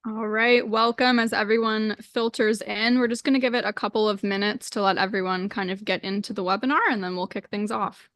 All right, welcome as everyone filters in. We're just going to give it a couple of minutes to let everyone kind of get into the webinar, and then we'll kick things off.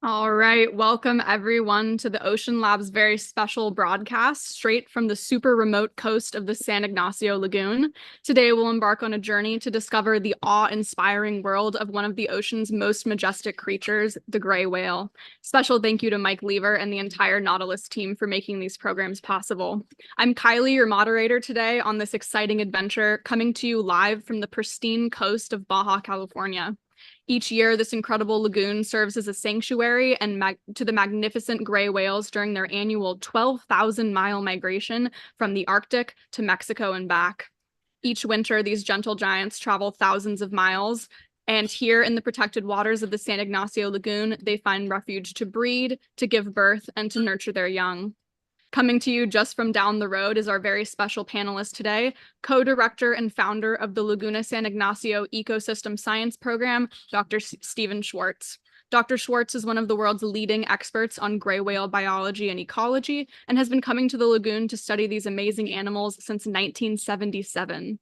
All right, welcome everyone to the Ocean Lab's very special broadcast straight from the super remote coast of the San Ignacio Lagoon. Today we'll embark on a journey to discover the awe-inspiring world of one of the ocean's most majestic creatures, the gray whale. Special thank you to Mike Lever and the entire Nautilus team for making these programs possible. I'm Kylie, your moderator today on this exciting adventure, coming to you live from the pristine coast of Baja California. Each year, this incredible lagoon serves as a sanctuary to the magnificent gray whales during their annual 12,000-mile migration from the Arctic to Mexico and back. Each winter, these gentle giants travel thousands of miles, and here in the protected waters of the San Ignacio Lagoon, they find refuge to breed, to give birth, and to nurture their young. Coming to you just from down the road is our very special panelist today, co-director and founder of the Laguna San Ignacio Ecosystem Science Program, Dr. Stephen Swartz. Dr. Swartz is one of the world's leading experts on gray whale biology and ecology and has been coming to the lagoon to study these amazing animals since 1977.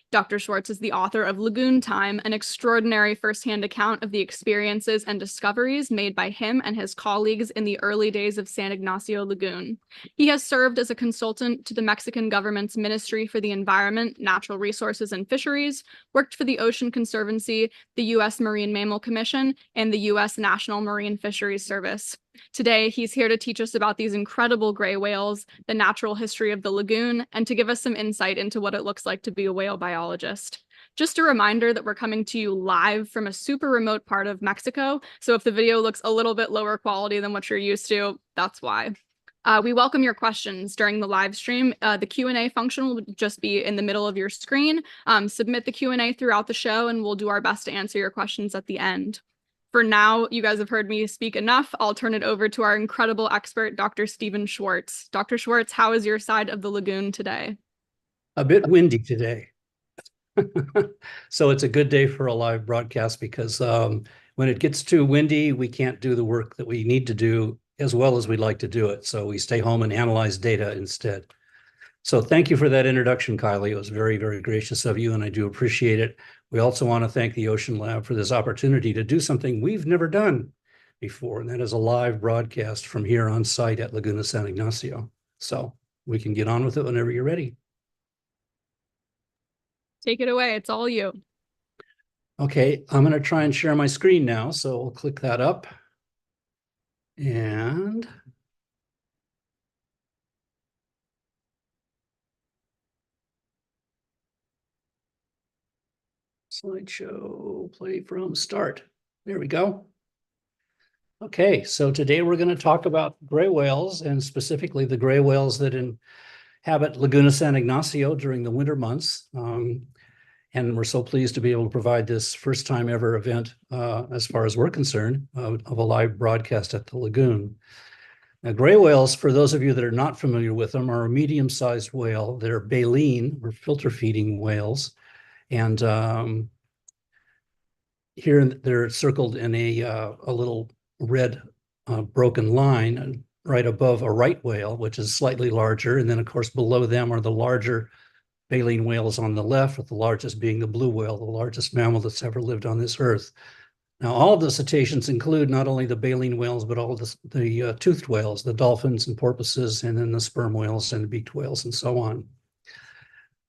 Dr. Swartz is the author of Lagoon Time, an extraordinary firsthand account of the experiences and discoveries made by him and his colleagues in the early days of San Ignacio Lagoon. He has served as a consultant to the Mexican government's Ministry for the Environment, Natural Resources, and Fisheries, worked for the Ocean Conservancy, the U.S. Marine Mammal Commission, and the U.S. National Marine Fisheries Service. Today, he's here to teach us about these incredible gray whales, the natural history of the lagoon, and to give us some insight into what it looks like to be a whale biologist. Just a reminder that we're coming to you live from a super remote part of Mexico, so if the video looks a little bit lower quality than what you're used to, that's why. We welcome your questions during the live stream. The Q&A function will just be in the middle of your screen. Submit the Q&A throughout the show, and we'll do our best to answer your questions at the end. For now, you guys have heard me speak enough. I'll turn it over to our incredible expert, Dr. Stephen Swartz. Dr. Swartz, how is your side of the lagoon today? A bit windy today. So it's a good day for a live broadcast because when it gets too windy, we can't do the work that we need to do as well as we'd like to do it. So we stay home and analyze data instead. So thank you for that introduction, Kylie. It was very, very gracious of you, and I do appreciate it. We also want to thank the Ocean Lab for this opportunity to do something we've never done before, and that is a live broadcast from here on site at Laguna San Ignacio. So we can get on with it whenever you're ready. Take it away. It's all you. Okay, I'm going to try and share my screen now. So we'll click that up. And slideshow, play from start. There we go. Okay, so today we're going to talk about gray whales, and specifically the gray whales that inhabit Laguna San Ignacio during the winter months. And we're so pleased to be able to provide this first time ever event, as far as we're concerned, of a live broadcast at the lagoon. Now, gray whales, for those of you that are not familiar with them, are a medium-sized whale. They're baleen, or filter-feeding whales. And here they're circled in a little red broken line right above a right whale, which is slightly larger. And then, of course, below them are the larger baleen whales on the left, with the largest being the blue whale, the largest mammal that's ever lived on this earth. Now, all of the cetaceans include not only the baleen whales, but all of the toothed whales, the dolphins and porpoises, and then the sperm whales and the beaked whales and so on.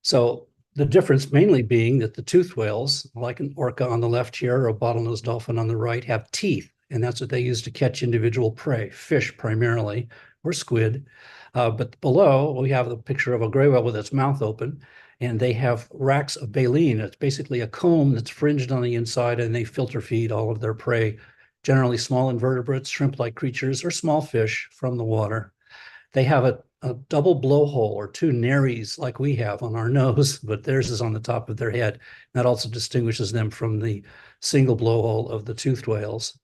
So the difference mainly being that the toothed whales, like an orca on the left here or a bottlenose dolphin on the right, have teeth, and that's what they use to catch individual prey, fish primarily, or squid. But below, we have the picture of a gray whale with its mouth open, and they have racks of baleen. It's basically a comb that's fringed on the inside, and they filter feed all of their prey, generally small invertebrates, shrimp-like creatures, or small fish from the water. They have a double blowhole, or two nares like we have on our nose, but theirs is on the top of their head. That also distinguishes them from the single blowhole of the toothed whales.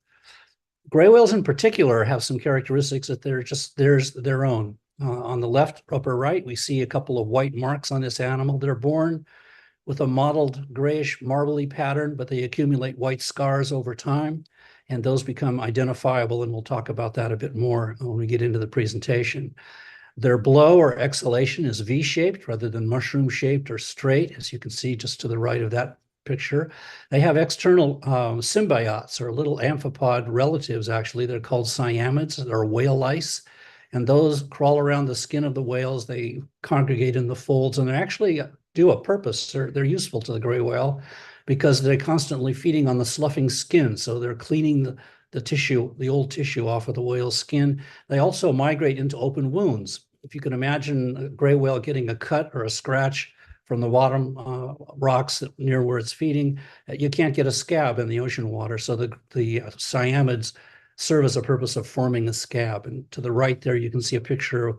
Gray whales in particular have some characteristics that they're just their own. On the left upper right, we see a couple of white marks on this animal. They're born with a mottled grayish marbly pattern, but they accumulate white scars over time, and those become identifiable, and we'll talk about that a bit more when we get into the presentation. Their blow or exhalation is V-shaped rather than mushroom-shaped or straight, as you can see just to the right of that picture. They have external symbiotes, or little amphipod relatives, actually. They're called cyamids, or whale lice. And those crawl around the skin of the whales. They congregate in the folds, and they actually do a purpose. They're useful to the gray whale because they're constantly feeding on the sloughing skin. So they're cleaning the tissue, the old tissue off of the whale's skin. They also migrate into open wounds. If you can imagine a gray whale getting a cut or a scratch from the bottom rocks near where it's feeding, you can't get a scab in the ocean water. So the cyamids serve as a purpose of forming a scab. And to the right there, you can see a picture of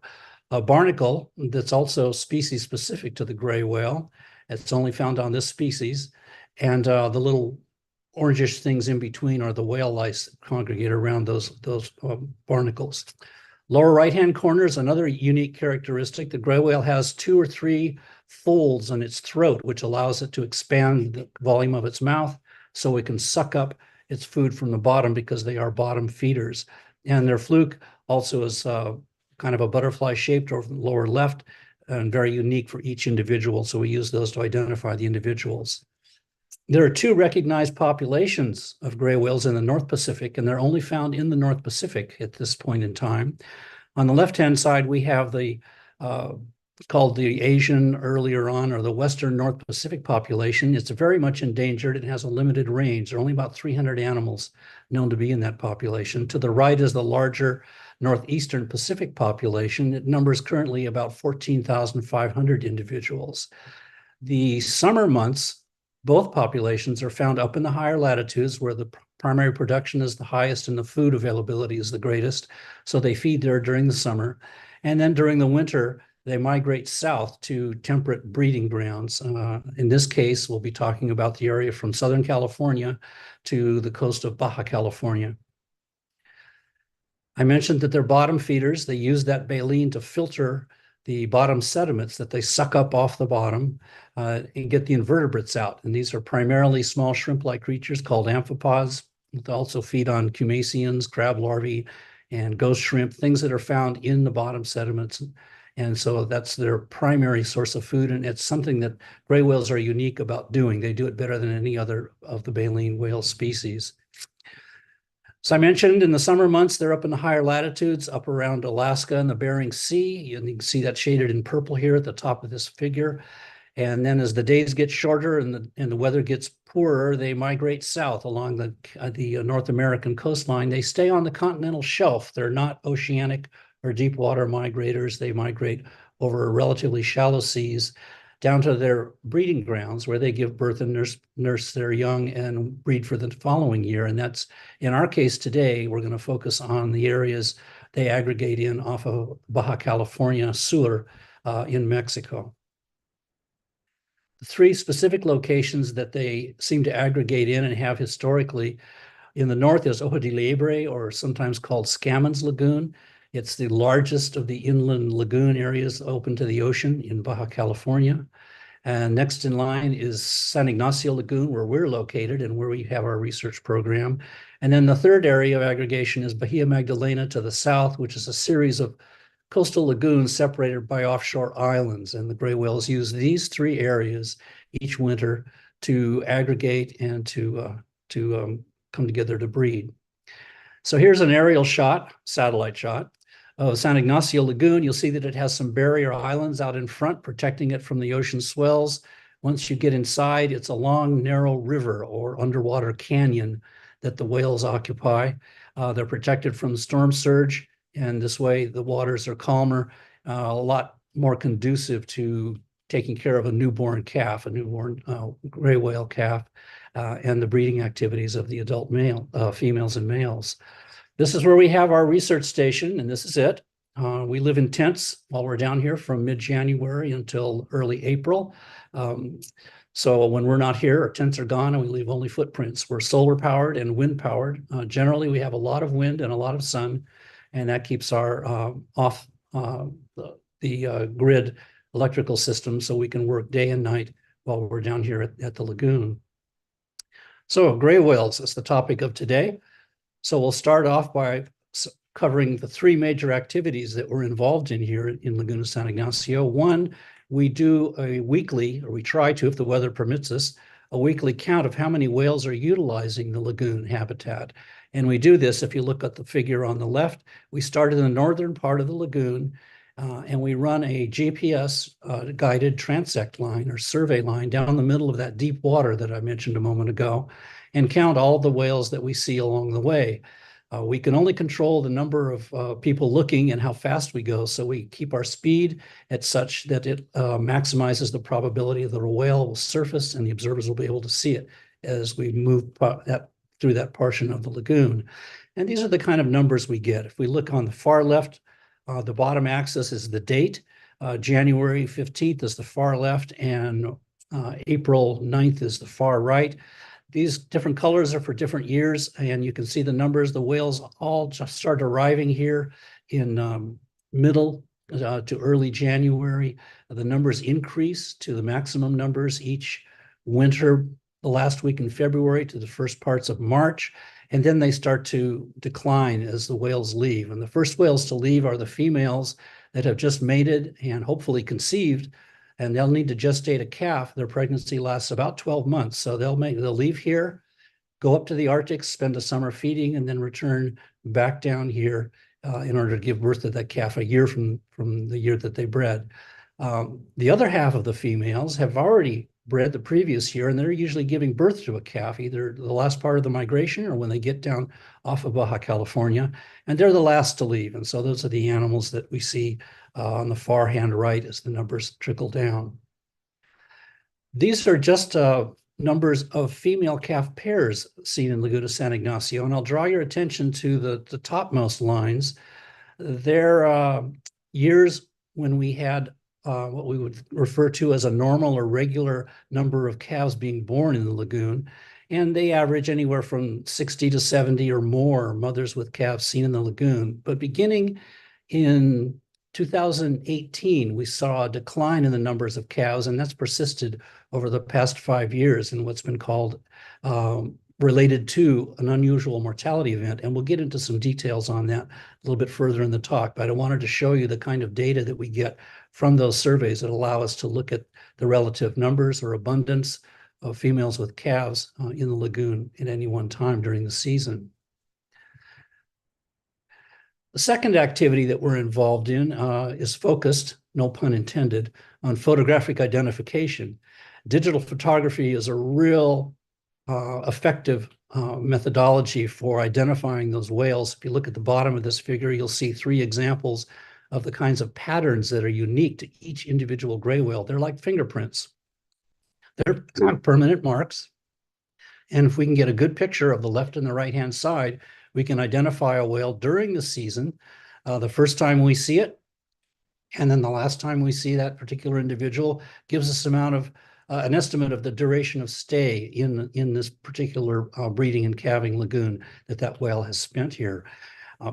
a barnacle that's also species specific to the gray whale. It's only found on this species. And the little orangish things in between are the whale lice that congregate around those barnacles. Lower right-hand corner is another unique characteristic. The gray whale has 2 or 3 folds on its throat, which allows it to expand the volume of its mouth so it can suck up its food from the bottom, because they are bottom feeders. And their fluke also is kind of a butterfly shaped over the lower left, and very unique for each individual. So we use those to identify the individuals. There are 2 recognized populations of gray whales in the North Pacific, and they're only found in the North Pacific at this point in time. On the left-hand side, we have the called the Asian earlier on, or the Western North Pacific population. It's very much endangered. It has a limited range. There are only about 300 animals known to be in that population. To the right is the larger Northeastern Pacific population. It numbers currently about 14,500 individuals. The summer months, both populations are found up in the higher latitudes, where the primary production is the highest and the food availability is the greatest. So they feed there during the summer. And then during the winter, they migrate south to temperate breeding grounds. In this case, we'll be talking about the area from Southern California to the coast of Baja California. I mentioned that they're bottom feeders. They use that baleen to filter the bottom sediments that they suck up off the bottom and get the invertebrates out. And these are primarily small shrimp-like creatures called amphipods. They also feed on cumasians, crab larvae, and ghost shrimp, things that are found in the bottom sediments. And so that's their primary source of food. And it's something that gray whales are unique about doing. They do it better than any other of the baleen whale species. So I mentioned in the summer months, they're up in the higher latitudes, up around Alaska and the Bering Sea. You can see that shaded in purple here at the top of this figure. And then as the days get shorter and the weather gets poorer, they migrate south along the North American coastline. They stay on the continental shelf. They're not oceanic or deep water migrators. They migrate over relatively shallow seas down to their breeding grounds, where they give birth and nurse their young and breed for the following year. And that's, in our case today, we're going to focus on the areas they aggregate in off of Baja California Sur, in Mexico. The three specific locations that they seem to aggregate in and have historically in the north is Ojo de Liebre, or sometimes called Scammons Lagoon. It's the largest of the inland lagoon areas open to the ocean in Baja California. And next in line is San Ignacio Lagoon, where we're located and where we have our research program. And then the third area of aggregation is Bahia Magdalena to the south, which is a series of coastal lagoons separated by offshore islands. And the gray whales use these three areas each winter to aggregate and to come together to breed. So here's an aerial shot, satellite shot, of San Ignacio Lagoon. You'll see that it has some barrier islands out in front, protecting it from the ocean swells. Once you get inside, it's a long, narrow river or underwater canyon that the whales occupy. They're protected from storm surge, and this way the waters are calmer, a lot more conducive to taking care of a newborn calf, a newborn gray whale calf, and the breeding activities of the adult females and males. This is where we have our research station, and this is it. We live in tents while we're down here from mid-January until early April. So when we're not here, our tents are gone and we leave only footprints. We're solar powered and wind powered. Generally, we have a lot of wind and a lot of sun, and that keeps our off the grid electrical system so we can work day and night while we're down here at the lagoon. So gray whales is the topic of today. So we'll start off by covering the three major activities that we're involved in here in Laguna San Ignacio. One, we do a weekly, or we try to, if the weather permits us, a weekly count of how many whales are utilizing the lagoon habitat. And we do this, if you look at the figure on the left, we start in the northern part of the lagoon, and we run a GPS guided transect line or survey line down the middle of that deep water that I mentioned a moment ago, and count all the whales that we see along the way. We can only control the number of people looking and how fast we go, so we keep our speed at such that it maximizes the probability that a whale will surface and the observers will be able to see it as we move through that portion of the lagoon. And these are the kind of numbers we get. If we look on the far left, the bottom axis is the date. January 15th is the far left, and April 9th is the far right. These different colors are for different years, and you can see the numbers. The whales all just start arriving here in middle to early January. The numbers increase to the maximum numbers each winter, the last week in February to the first parts of March, and then they start to decline as the whales leave. And the first whales to leave are the females that have just mated and hopefully conceived, and they'll need to gestate a calf. Their pregnancy lasts about 12 months. So they'll leave here, go up to the Arctic, spend a summer feeding, and then return back down here in order to give birth to that calf a year from the year that they bred. The other half of the females have already bred the previous year, and they're usually giving birth to a calf, either the last part of the migration or when they get down off of Baja California, and they're the last to leave. And so those are the animals that we see on the far hand right as the numbers trickle down. These are just numbers of female calf pairs seen in Laguna San Ignacio, and I'll draw your attention to the topmost lines. They're years when we had what we would refer to as a normal or regular number of calves being born in the lagoon. And they average anywhere from 60 to 70 or more mothers with calves seen in the lagoon. But beginning in 2018, we saw a decline in the numbers of calves, and that's persisted over the past 5 years in what's been called related to an unusual mortality event. And we'll get into some details on that a little bit further in the talk, but I wanted to show you the kind of data that we get from those surveys that allow us to look at the relative numbers or abundance of females with calves in the lagoon at any one time during the season. The second activity that we're involved in is focused, no pun intended, on photographic identification. Digital photography is a real effective methodology for identifying those whales. If you look at the bottom of this figure, you'll see 3 examples of the kinds of patterns that are unique to each individual gray whale. They're like fingerprints. They're permanent marks. And if we can get a good picture of the left and the right-hand side, we can identify a whale during the season, the first time we see it, And then the last time we see that particular individual gives us an estimate of the duration of stay in this particular breeding and calving lagoon that whale has spent here.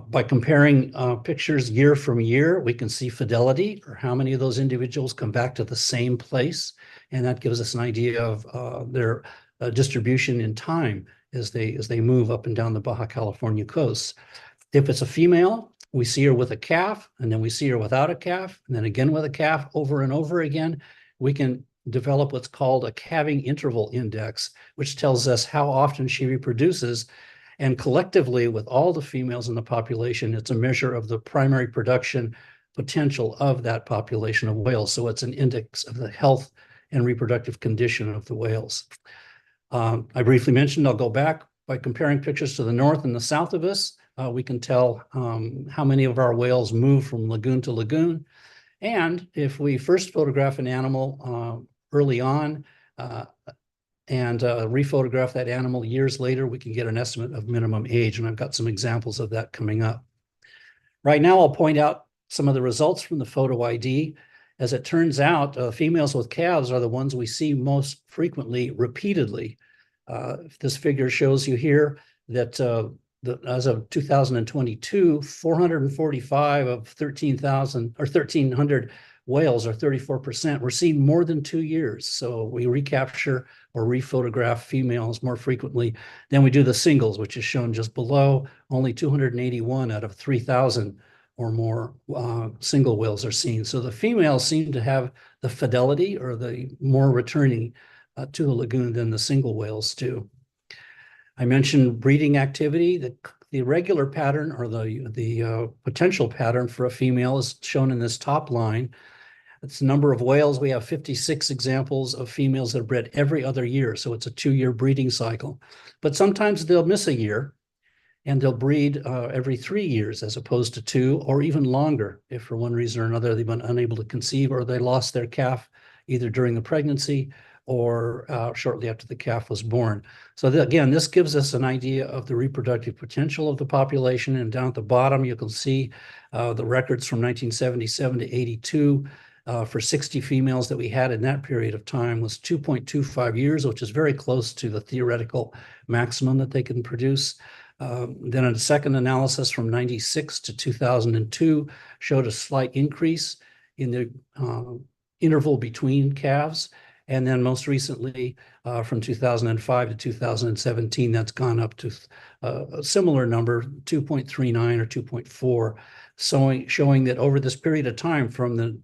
By comparing pictures year from year, we can see fidelity, or how many of those individuals come back to the same place. And that gives us an idea of their distribution in time as they move up and down the Baja California coast. If it's a female, we see her with a calf, and then we see her without a calf, and then again with a calf over and over again. We can develop what's called a calving interval index, which tells us how often she reproduces. And collectively, with all the females in the population, it's a measure of the primary production potential of that population of whales. So it's an index of the health and reproductive condition of the whales. I briefly mentioned, I'll go back, by comparing pictures to the north and the south of us, we can tell how many of our whales move from lagoon to lagoon. And if we first photograph an animal early on and rephotograph that animal years later, we can get an estimate of minimum age. And I've got some examples of that coming up. Right now, I'll point out some of the results from the photo ID. As it turns out, females with calves are the ones we see most frequently, repeatedly. This figure shows you here that as of 2022, 445 of 13,000 or 1,300 whales, or 34%, were seen more than 2 years. So we recapture or rephotograph females more frequently than we do the singles, which is shown just below. Only 281 out of 3,000 or more single whales are seen. So the females seem to have the fidelity, or the more returning to the lagoon than the single whales do. I mentioned breeding activity. The regular pattern, or the potential pattern for a female, is shown in this top line. It's the number of whales. We have 56 examples of females that are bred every other year. So it's a 2-year breeding cycle. But sometimes they'll miss a year, and they'll breed every 3 years as opposed to 2, or even longer if for one reason or another they've been unable to conceive, or they lost their calf either during the pregnancy or shortly after the calf was born. So again, this gives us an idea of the reproductive potential of the population. And down at the bottom, you can see the records from 1977 to 82 for 60 females that we had in that period of time was 2.25 years, which is very close to the theoretical maximum that they can produce. Then a second analysis from 96 to 2002 showed a slight increase in the interval between calves. And then most recently, from 2005 to 2017, that's gone up to a similar number, 2.39 or 2.4, showing that over this period of time, from the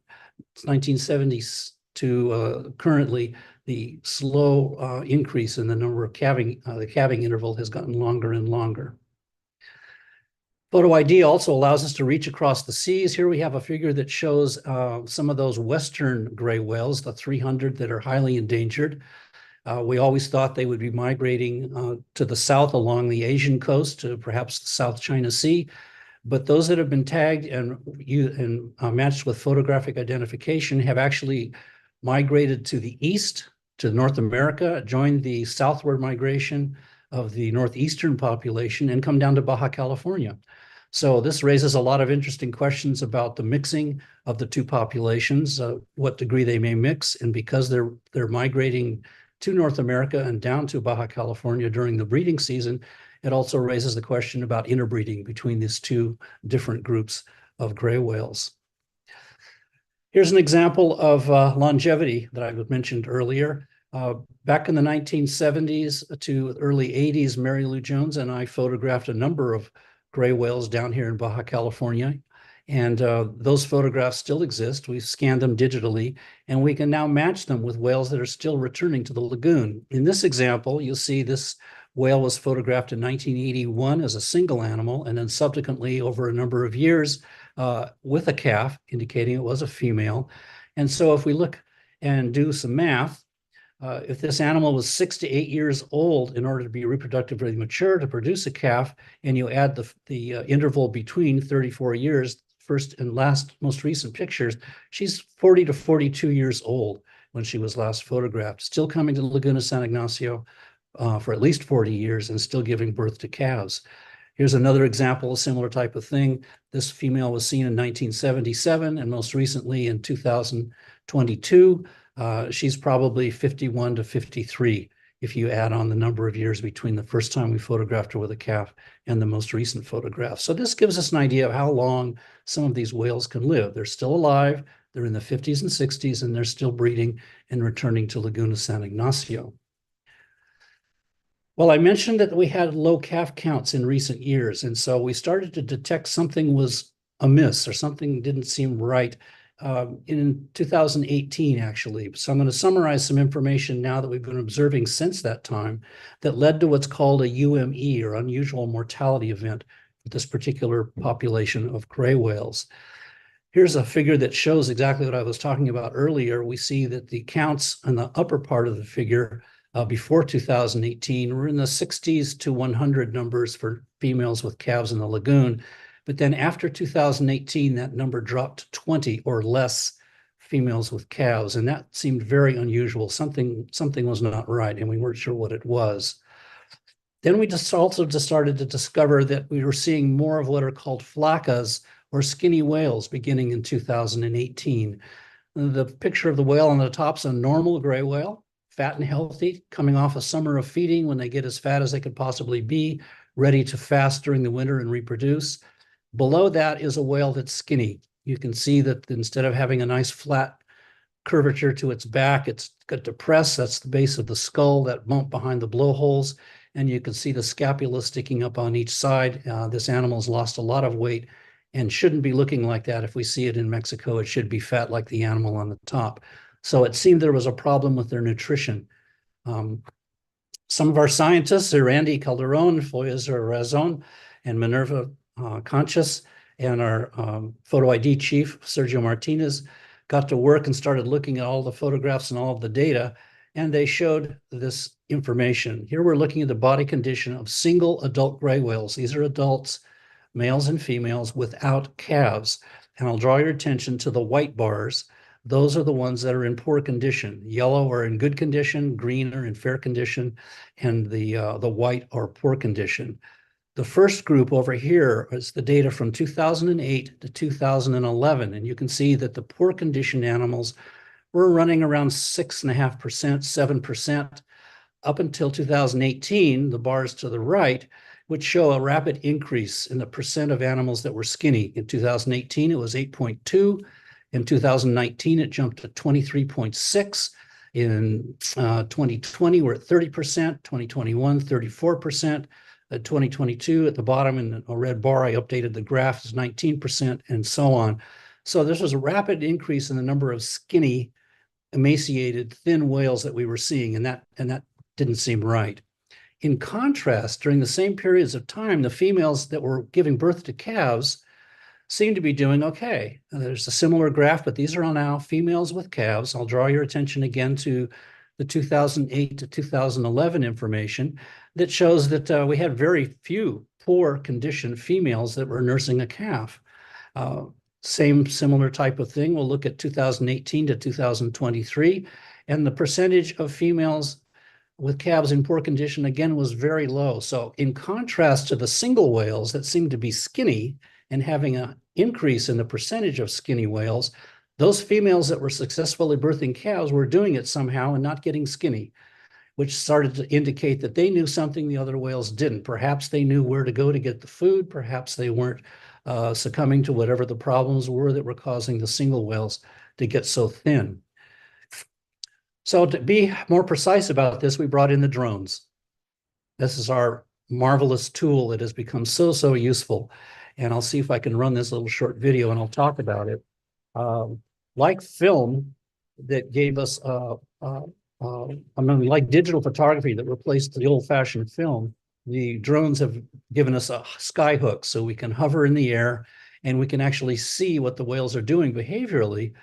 1970s to currently, the slow increase in the number of calving, the calving interval has gotten longer and longer. Photo ID also allows us to reach across the seas. Here we have a figure that shows some of those western gray whales, the 300 that are highly endangered. We always thought they would be migrating to the south along the Asian coast, to perhaps the South China Sea. But those that have been tagged and matched with photographic identification have actually migrated to the east, to North America, joined the southward migration of the northeastern population, and come down to Baja California. So this raises a lot of interesting questions about the mixing of the two populations, what degree they may mix, and because they're migrating to North America and down to Baja California during the breeding season, it also raises the question about interbreeding between these two different groups of gray whales. Here's an example of longevity that I mentioned earlier. Back in the 1970s to early 80s, Mary Lou Jones and I photographed a number of gray whales down here in Baja California. And those photographs still exist. We've scanned them digitally, and we can now match them with whales that are still returning to the lagoon. In this example, you'll see this whale was photographed in 1981 as a single animal, and then subsequently over a number of years with a calf, indicating it was a female. And so if we look and do some math, if this animal was 6 to 8 years old in order to be reproductively mature to produce a calf, and you add the interval between 34 years, first and last, most recent pictures, she's 40 to 42 years old when she was last photographed, still coming to Laguna San Ignacio for at least 40 years and still giving birth to calves. Here's another example, a similar type of thing. This female was seen in 1977 and most recently in 2022. She's probably 51 to 53 if you add on the number of years between the first time we photographed her with a calf and the most recent photograph. So this gives us an idea of how long some of these whales can live. They're still alive, they're in the 50s and 60s, and they're still breeding and returning to Laguna San Ignacio. Well, I mentioned that we had low calf counts in recent years, and so we started to detect something was amiss or something didn't seem right in 2018, actually. So I'm going to summarize some information now that we've been observing since that time that led to what's called a UME, or unusual mortality event, with this particular population of gray whales. Here's a figure that shows exactly what I was talking about earlier. We see that the counts on the upper part of the figure before 2018 were in the 60s to 100 numbers for females with calves in the lagoon. But then after 2018, that number dropped to 20 or less females with calves. And that seemed very unusual. Something was not right, and we weren't sure what it was. Then we also started to discover that we were seeing more of what are called flacas, or skinny whales, beginning in 2018. The picture of the whale on the top is a normal gray whale, fat and healthy, coming off a summer of feeding when they get as fat as they could possibly be, ready to fast during the winter and reproduce. Below that is a whale that's skinny. You can see that instead of having a nice flat curvature to its back, it's got depressed. That's the base of the skull, that bump behind the blowholes. And you can see the scapula sticking up on each side. This animal's lost a lot of weight and shouldn't be looking like that. If we see it in Mexico, it should be fat like the animal on the top. So it seemed there was a problem with their nutrition. Some of our scientists, Randy Calderon, Foyas Razon, and Minerva Conchas, and our photo ID chief, Sergio Martinez, got to work and started looking at all the photographs and all of the data, and they showed this information. Here we're looking at the body condition of single adult gray whales. These are adults, males and females, without calves. And I'll draw your attention to the white bars. Those are the ones that are in poor condition. Yellow are in good condition, green are in fair condition, and the white are poor condition. The first group over here is the data from 2008 to 2011, and you can see that the poor condition animals were running around 6.5%, 7%, up until 2018, the bars to the right, which show a rapid increase in the percent of animals that were skinny. In 2018, it was 8.2. In 2019, it jumped to 23.6. In 2020, we're at 30%. 2021, 34%. 2022, at the bottom in a red bar, I updated the graph, is 19%, and so on. So this was a rapid increase in the number of skinny, emaciated, thin whales that we were seeing, and that didn't seem right. In contrast, during the same periods of time, the females that were giving birth to calves seem to be doing okay. There's a similar graph, but these are now females with calves. I'll draw your attention again to the 2008 to 2011 information that shows that we had very few poor condition females that were nursing a calf. Similar type of thing. We'll look at 2018 to 2023, and the percentage of females with calves in poor condition, again, was very low. So in contrast to the single whales that seemed to be skinny and having an increase in the percentage of skinny whales, those females that were successfully birthing calves were doing it somehow and not getting skinny, which started to indicate that they knew something the other whales didn't. Perhaps they knew where to go to get the food. Perhaps they weren't succumbing to whatever the problems were that were causing the single whales to get so thin. So to be more precise about this, we brought in the drones. This is our marvelous tool that has become so useful. And I'll see if I can run this little short video and I'll talk about it. Like film that gave us, like digital photography that replaced the old-fashioned film, the drones have given us a sky hook so we can hover in the air and we can actually see what the whales are doing behaviorally,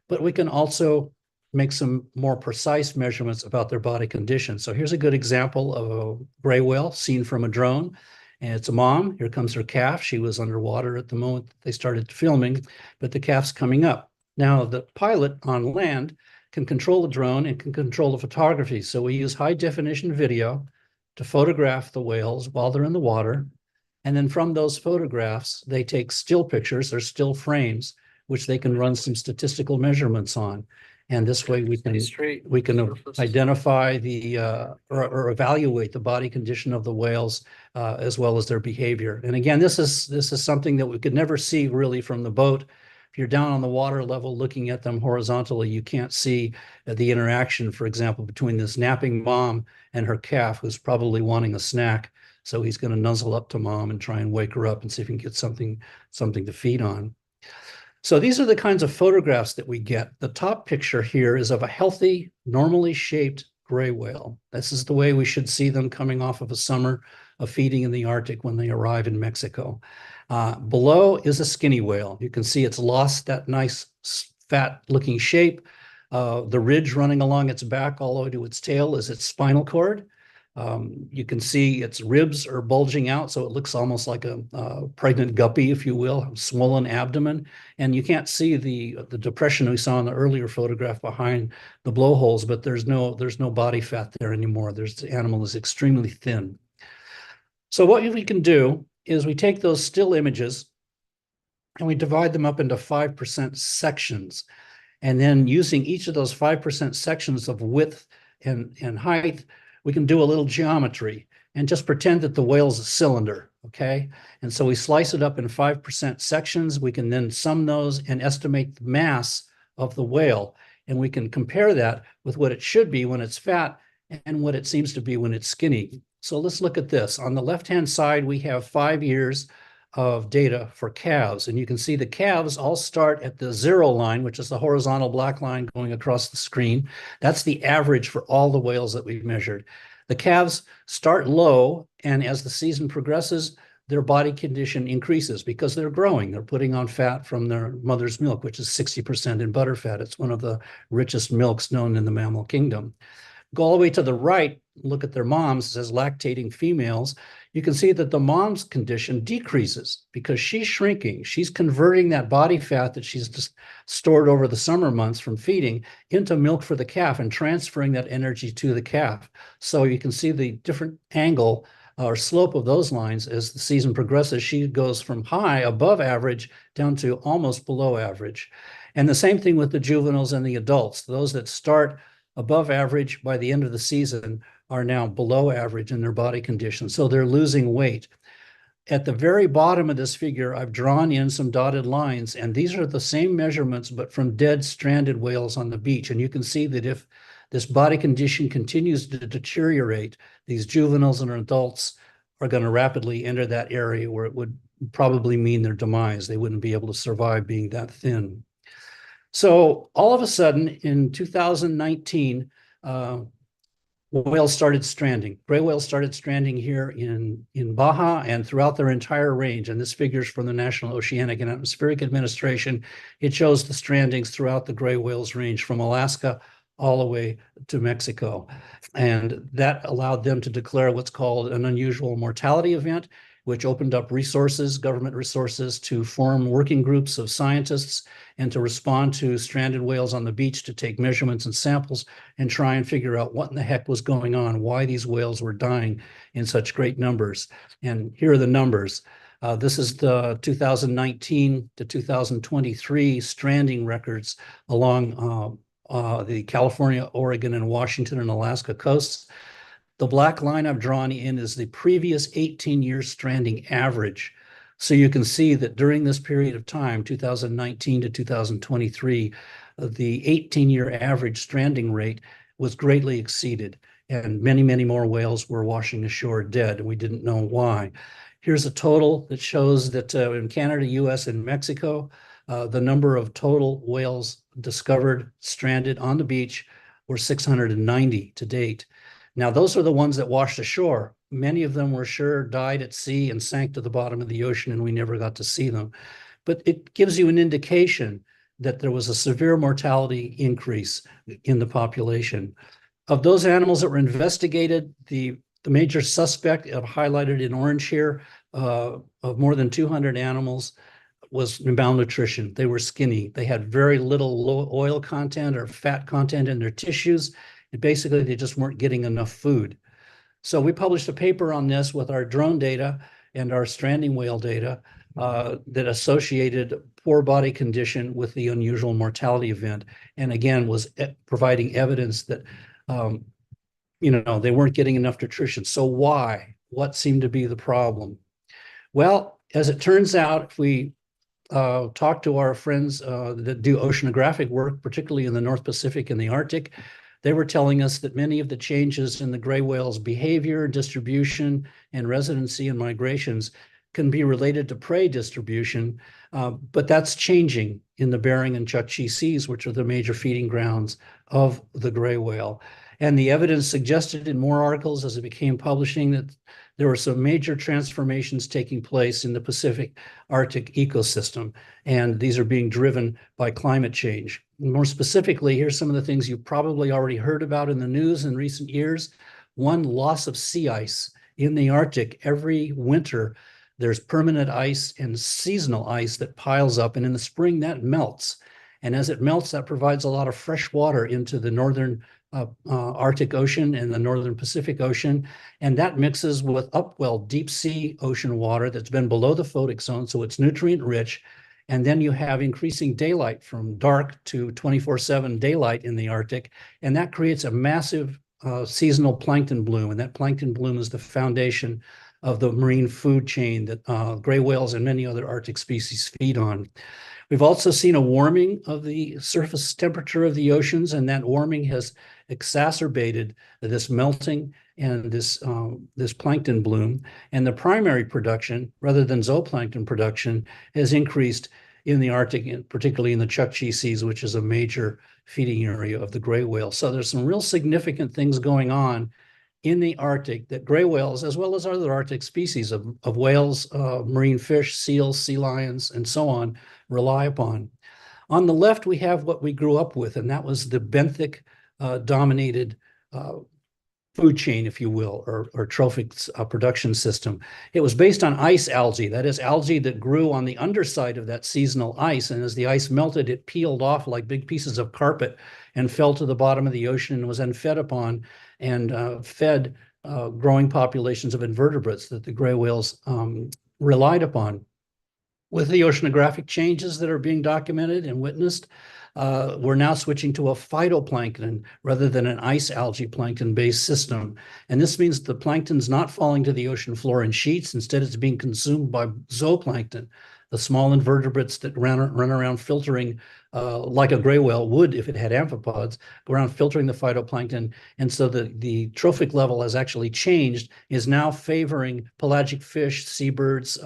but we can also make some more precise measurements about their body condition. So here's a good example of a gray whale seen from a drone. And it's a mom. Here comes her calf. She was underwater at the moment they started filming, but the calf's coming up. Now, the pilot on land can control the drone and can control the photography. So we use high definition video to photograph the whales while they're in the water. And then from those photographs, they take still pictures, they're still frames, which they can run some statistical measurements on. And this way we can identify the or evaluate the body condition of the whales as well as their behavior. And again, this is something that we could never see really from the boat. If you're down on the water level looking at them horizontally, you can't see the interaction, for example, between this napping mom and her calf who's probably wanting a snack. So he's going to nuzzle up to mom and try and wake her up and see if he can get something to feed on. So these are the kinds of photographs that we get. The top picture here is of a healthy, normally shaped gray whale. This is the way we should see them coming off of a summer of feeding in the Arctic when they arrive in Mexico. Below is a skinny whale. You can see it's lost that nice fat looking shape. The ridge running along its back all the way to its tail is its spinal cord. You can see its ribs are bulging out, so it looks almost like a pregnant guppy, if you will, swollen abdomen. And you can't see the depression we saw in the earlier photograph behind the blowholes, but there's no body fat there anymore. The animal is extremely thin. So what we can do is we take those still images and we divide them up into 5% sections. And then using each of those 5% sections of width and height, we can do a little geometry and just pretend that the whale's a cylinder, okay? And so we slice it up in 5% sections. We can then sum those and estimate the mass of the whale. And we can compare that with what it should be when it's fat and what it seems to be when it's skinny. So let's look at this. On the left-hand side, we have 5 years of data for calves. And you can see the calves all start at the 0 line, which is the horizontal black line going across the screen. That's the average for all the whales that we've measured. The calves start low, and as the season progresses, their body condition increases because they're growing. They're putting on fat from their mother's milk, which is 60% in butterfat. It's one of the richest milks known in the mammal kingdom. Go all the way to the right, look at their moms as lactating females. You can see that the mom's condition decreases because she's shrinking. She's converting that body fat that she's just stored over the summer months from feeding into milk for the calf and transferring that energy to the calf. So you can see the different angle or slope of those lines as the season progresses. She goes from high, above average, down to almost below average. And the same thing with the juveniles and the adults. Those that start above average by the end of the season are now below average in their body condition. So they're losing weight. At the very bottom of this figure, I've drawn in some dotted lines, and these are the same measurements, but from dead stranded whales on the beach. And you can see that if this body condition continues to deteriorate, these juveniles and adults are going to rapidly enter that area where it would probably mean their demise. They wouldn't be able to survive being that thin. So all of a sudden in 2019, whales started stranding. Gray whales started stranding here in Baja and throughout their entire range. And this figure is from the National Oceanic and Atmospheric Administration. It shows the strandings throughout the gray whales range from Alaska all the way to Mexico. And that allowed them to declare what's called an unusual mortality event, which opened up resources, government resources, to form working groups of scientists and to respond to stranded whales on the beach to take measurements and samples and try and figure out what in the heck was going on, why these whales were dying in such great numbers. And here are the numbers. This is the 2019 to 2023 stranding records along the California, Oregon, and Washington and Alaska coasts. The black line I've drawn in is the previous 18-year stranding average. So you can see that during this period of time, 2019 to 2023, the 18-year average stranding rate was greatly exceeded, and many, many more whales were washing ashore dead, and we didn't know why. Here's a total that shows that in Canada, US, and Mexico, the number of total whales discovered stranded on the beach were 690 to date. Now, those are the ones that washed ashore. Many of them were sure died at sea and sank to the bottom of the ocean, and we never got to see them. But it gives you an indication that there was a severe mortality increase in the population. Of those animals that were investigated, the major suspect, highlighted in orange here, of more than 200 animals, was malnutrition. They were skinny. They had very little low oil content or fat content in their tissues. And basically, they just weren't getting enough food. So we published a paper on this with our drone data, and our stranding whale data that associated poor body condition with the unusual mortality event, and again was providing evidence that they weren't getting enough nutrition. So why? What seemed to be the problem? Well, as it turns out, if we talk to our friends that do oceanographic work, particularly in the North Pacific and the Arctic, they were telling us that many of the changes in the gray whale's behavior, distribution, and residency and migrations can be related to prey distribution, but that's changing in the Bering and Chukchi Seas, which are the major feeding grounds of the gray whale. And the evidence suggested in more articles as it became publishing that there were some major transformations taking place in the Pacific Arctic ecosystem, and these are being driven by climate change. More specifically, here's some of the things you've probably already heard about in the news in recent years. One, loss of sea ice in the Arctic. Every winter, there's permanent ice and seasonal ice that piles up, and in the spring that melts. And as it melts, that provides a lot of fresh water into the northern Arctic Ocean and the northern Pacific Ocean, and that mixes with upwell deep sea ocean water that's been below the photic zone, so it's nutrient rich. And then you have increasing daylight from dark to 24/7 daylight in the Arctic, and that creates a massive seasonal plankton bloom, and that plankton bloom is the foundation of the marine food chain that gray whales and many other Arctic species feed on. We've also seen a warming of the surface temperature of the oceans, and that warming has exacerbated this melting and this plankton bloom. And the primary production, rather than zooplankton production, has increased in the Arctic, particularly in the Chukchi Seas, which is a major feeding area of the gray whale. So there's some real significant things going on in the Arctic that gray whales, as well as other Arctic species of whales, marine fish, seals, sea lions, and so on, rely upon. On the left, we have what we grew up with, and that was the benthic dominated food chain, if you will, or trophic production system. It was based on ice algae, that is algae that grew on the underside of that seasonal ice, and as the ice melted, it peeled off like big pieces of carpet and fell to the bottom of the ocean and was then fed upon and fed growing populations of invertebrates that the gray whales relied upon. With the oceanographic changes that are being documented and witnessed, we're now switching to a phytoplankton rather than an ice algae plankton-based system. And this means the plankton's not falling to the ocean floor in sheets. Instead, it's being consumed by zooplankton, the small invertebrates that run around filtering, like a gray whale would if it had amphipods, go around filtering the phytoplankton. And so the trophic level has actually changed, is now favoring pelagic fish, seabirds,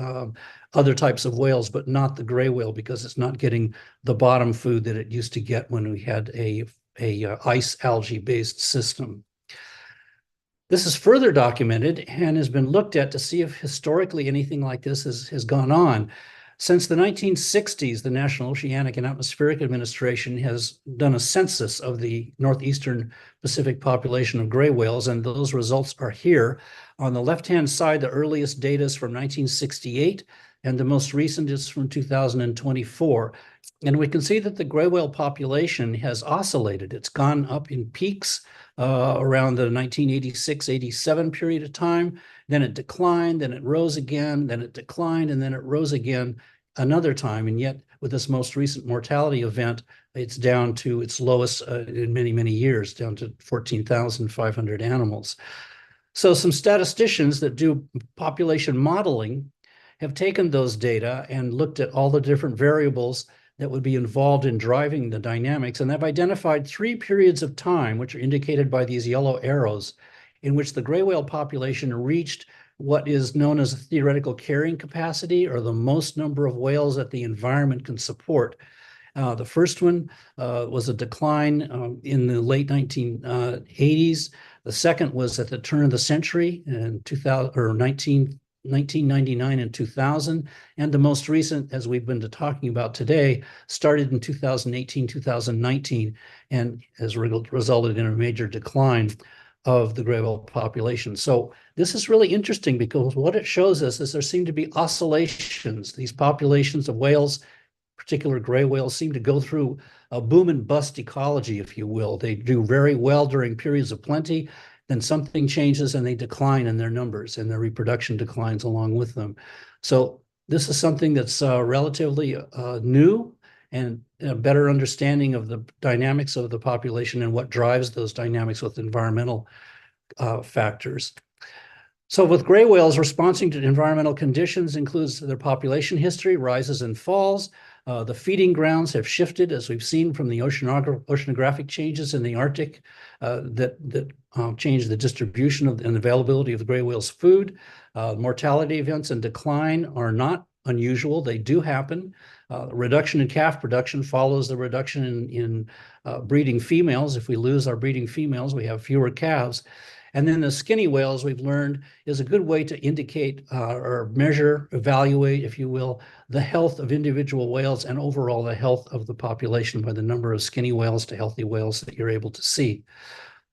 other types of whales, but not the gray whale because it's not getting the bottom food that it used to get when we had a ice algae-based system. This is further documented and has been looked at to see if historically anything like this has gone on. Since the 1960s, the National Oceanic and Atmospheric Administration has done a census of the northeastern Pacific population of gray whales, and those results are here. On the left-hand side, the earliest data is from 1968, and the most recent is from 2024. And we can see that the gray whale population has oscillated. It's gone up in peaks around the 1986-87 period of time. Then it declined, then it rose again, then it declined, and then it rose again another time. And yet, with this most recent mortality event, it's down to its lowest in many, many years, down to 14,500 animals. So some statisticians that do population modeling have taken those data and looked at all the different variables that would be involved in driving the dynamics, and they've identified 3 periods of time, which are indicated by these yellow arrows, in which the gray whale population reached what is known as a theoretical carrying capacity, or the most number of whales that the environment can support. The first one was a decline in the late 1980s. The second was at the turn of the century in 1999 and 2000, and the most recent, as we've been talking about today, started in 2018, 2019, and has resulted in a major decline of the gray whale population. So this is really interesting because what it shows us is there seem to be oscillations. These populations of whales, particular gray whales, seem to go through a boom and bust ecology, if you will. They do very well during periods of plenty. then something changes and they decline in their numbers, and their reproduction declines along with them. So this is something that's relatively new, and a better understanding of the dynamics of the population and what drives those dynamics with environmental factors. So with gray whales, responding to environmental conditions includes their population history, rises and falls. The feeding grounds have shifted, as we've seen from the oceanographic changes in the Arctic that change the distribution of and availability of the gray whale's food. Mortality events and decline are not unusual. They do happen. Reduction in calf production follows the reduction in breeding females. If we lose our breeding females, we have fewer calves. And then the skinny whales, we've learned, is a good way to indicate or measure, evaluate, if you will, the health of individual whales and overall the health of the population by the number of skinny whales to healthy whales that you're able to see.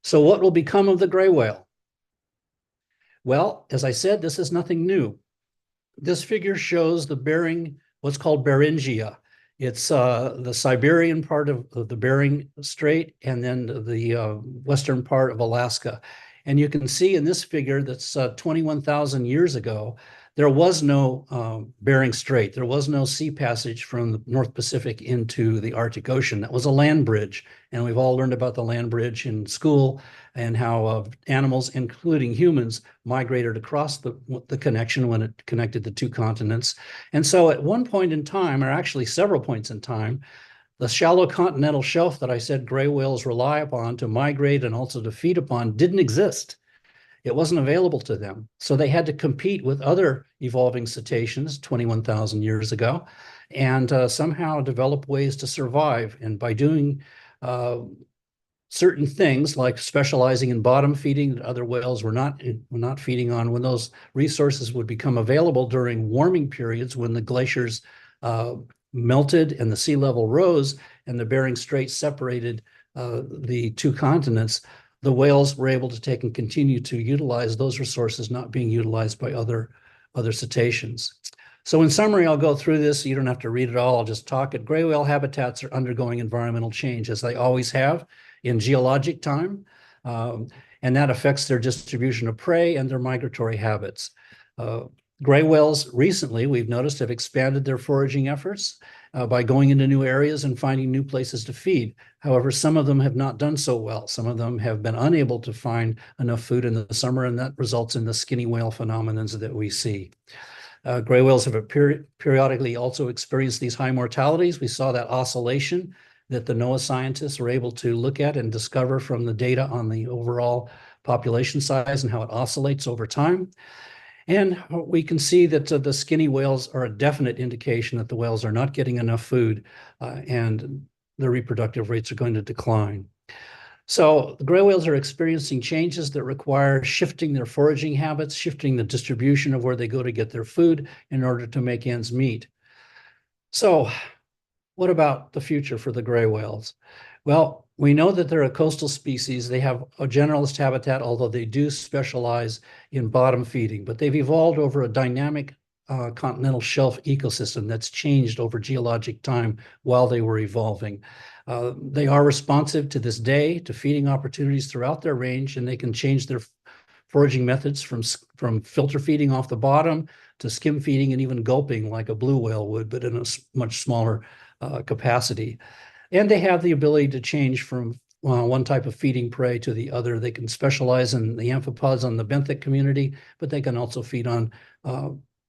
So what will become of the gray whale? Well, as I said, this is nothing new. This figure shows the Bering, what's called Beringia. It's the Siberian part of the Bering Strait and then the western part of Alaska. And you can see in this figure that's 21,000 years ago, there was no Bering Strait. There was no sea passage from the North Pacific into the Arctic Ocean. That was a land bridge. And we've all learned about the land bridge in school and how animals, including humans, migrated across the connection when it connected the two continents. And so at one point in time, or actually several points in time, the shallow continental shelf that I said gray whales rely upon to migrate and also to feed upon didn't exist. It wasn't available to them. So they had to compete with other evolving cetaceans 21,000 years ago and somehow develop ways to survive. And by doing certain things like specializing in bottom feeding that other whales were not feeding on, when those resources would become available during warming periods when the glaciers melted and the sea level rose and the Bering Strait separated the two continents, the whales were able to take and continue to utilize those resources not being utilized by other cetaceans. So in summary, I'll go through this. You don't have to read it all. I'll just talk it. Gray whale habitats are undergoing environmental change, as they always have in geologic time, and that affects their distribution of prey and their migratory habits. Gray whales recently, we've noticed, have expanded their foraging efforts by going into new areas and finding new places to feed. However, some of them have not done so well. Some of them have been unable to find enough food in the summer, and that results in the skinny whale phenomenon that we see. Gray whales have periodically also experienced these high mortalities. We saw that oscillation that the NOAA scientists were able to look at and discover from the data on the overall population size and how it oscillates over time. And we can see that the skinny whales are a definite indication that the whales are not getting enough food and their reproductive rates are going to decline. So the gray whales are experiencing changes that require shifting their foraging habits, shifting the distribution of where they go to get their food in order to make ends meet. So what about the future for the gray whales? Well, we know that they're a coastal species. They have a generalist habitat, although they do specialize in bottom feeding, but they've evolved over a dynamic continental shelf ecosystem that's changed over geologic time while they were evolving. They are responsive to this day to feeding opportunities throughout their range, and they can change their foraging methods from filter feeding off the bottom to skim feeding and even gulping like a blue whale would, but in a much smaller capacity. And they have the elabority to change from one type of feeding prey to the other. They can specialize in the amphipods on the benthic community, but they can also feed on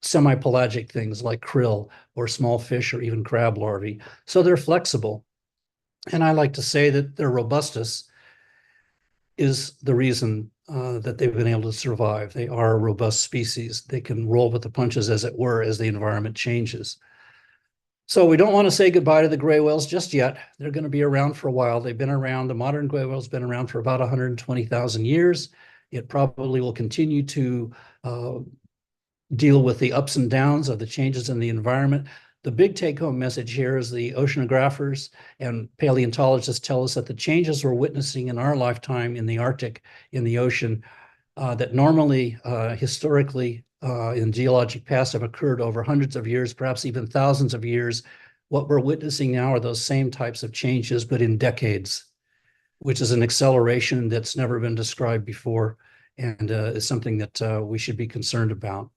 semi-pelagic things like krill or small fish or even crab larvae. So they're flexible. And I like to say that their robustness is the reason that they've been able to survive. They are a robust species. They can roll with the punches, as it were, as the environment changes. So we don't want to say goodbye to the gray whales just yet. They're going to be around for a while. They've been around. The modern gray whale's been around for about 120,000 years. It probably will continue to deal with the ups and downs of the changes in the environment. The big take-home message here is the oceanographers and paleontologists tell us that the changes we're witnessing in our lifetime in the Arctic, in the ocean, that normally, historically, in geologic past have occurred over hundreds of years, perhaps even thousands of years. What we're witnessing now are those same types of changes, but in decades. which is an acceleration that's never been described before and is something that we should be concerned about.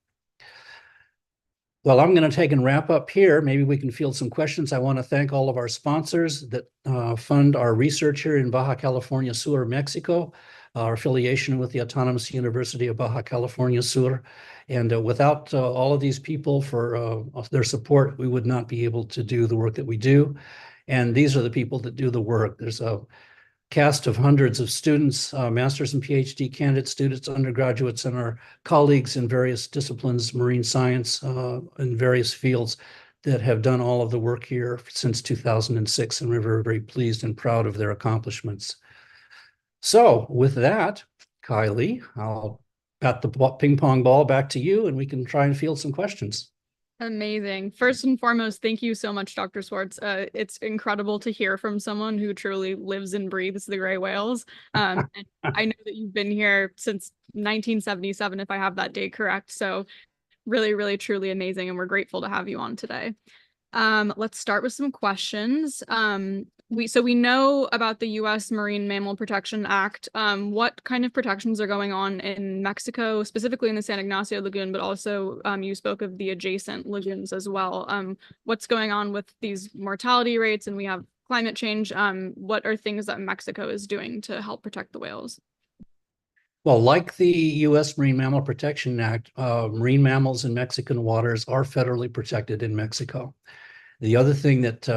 Well, I'm going to take and wrap up here. Maybe we can field some questions. I want to thank all of our sponsors that fund our research here in Baja California Sur, Mexico, our affiliation with the Autonomous University of Baja California Sur. And without all of these people for their support, we would not be able to do the work that we do. And these are the people that do the work. There's a cast of hundreds of students, master's and PhD candidate students, undergraduates, and our colleagues in various disciplines, marine science, in various fields that have done all of the work here since 2006. And we're very, very pleased and proud of their accomplishments. So with that, Kylie, I'll bat the ping pong ball back to you and we can try and field some questions. Amazing. First and foremost, thank you so much, Dr. Swartz. It's incredible to hear from someone who truly lives and breathes the gray whales. And I know that you've been here since 1977, if I have that date correct. So really, really, truly amazing. And we're grateful to have you on today. Let's start with some questions. We know about the U.S. Marine Mammal Protection Act. What kind of protections are going on in Mexico, specifically in the San Ignacio Lagoon, but also you spoke of the adjacent lagoons as well. What's going on with these mortality rates? And we have climate change. What are things that Mexico is doing to help protect the whales? Well, like the U.S. Marine Mammal Protection Act, marine mammals in Mexican waters are federally protected in Mexico. The other thing that